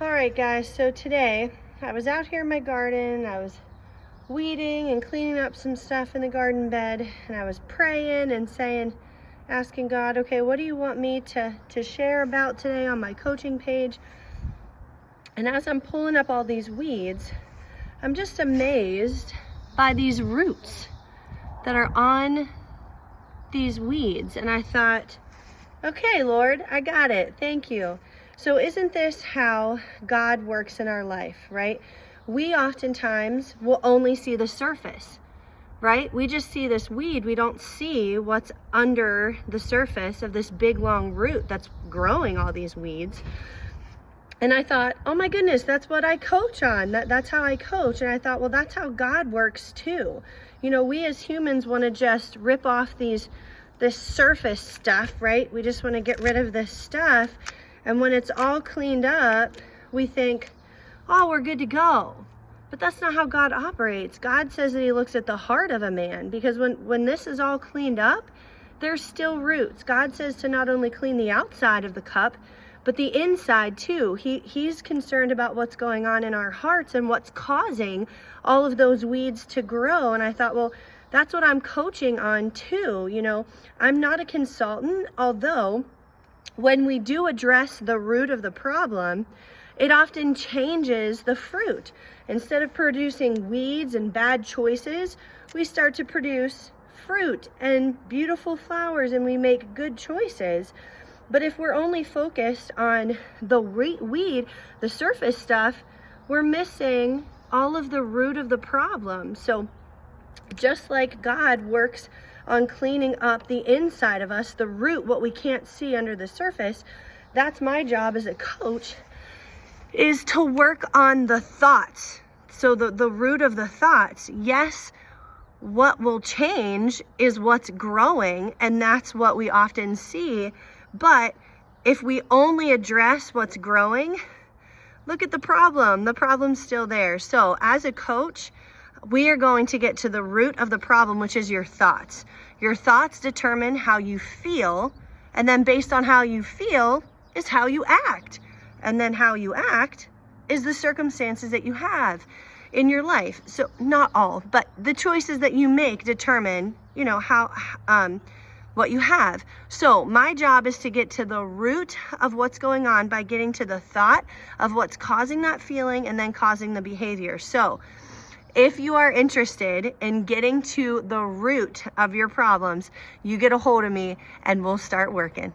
All right, guys, so today I was out here in my garden. I was weeding and cleaning up some stuff in the garden bed, and I was praying and asking God, okay, what do you want me to share about today on my coaching page? And as I'm pulling up all these weeds, I'm just amazed by these roots that are on these weeds. And I thought, okay, Lord, I got it. Thank you. So isn't this how God works in our life, right? We oftentimes will only see the surface, right? We just see this weed. We don't see what's under the surface of this big long root that's growing all these weeds. And I thought, oh my goodness, that's what I coach on. That's how I coach. And I thought, well, that's how God works too. You know, we as humans want to just rip off this surface stuff, right? We just want to get rid of this stuff. And when it's all cleaned up, we think, oh, we're good to go. But that's not how God operates. God says that he looks at the heart of a man, because when this is all cleaned up, there's still roots. God says to not only clean the outside of the cup, but the inside too. He's concerned about what's going on in our hearts and what's causing all of those weeds to grow. And I thought, well, that's what I'm coaching on too. You know, I'm not a consultant, although when we do address the root of the problem, it often changes the fruit. Instead of producing weeds and bad choices, we start to produce fruit and beautiful flowers, and we make good choices. But if we're only focused on the weed, the surface stuff, we're missing all of the root of the problem. So just like God works on cleaning up the inside of us, the root, what we can't see under the surface, that's my job as a coach, is to work on the thoughts. So the root of the thoughts. Yes, what will change is what's growing, and that's what we often see. But if we only address what's growing, look at the problem. The problem's still there. So as a coach, we are going to get to the root of the problem, which is your thoughts. Your thoughts determine how you feel, and then based on how you feel is how you act. And then how you act is the circumstances that you have in your life. So not all, but the choices that you make determine, you know, how what you have. So my job is to get to the root of what's going on by getting to the thought of what's causing that feeling and then causing the behavior. So if you are interested in getting to the root of your problems, you get a hold of me and we'll start working.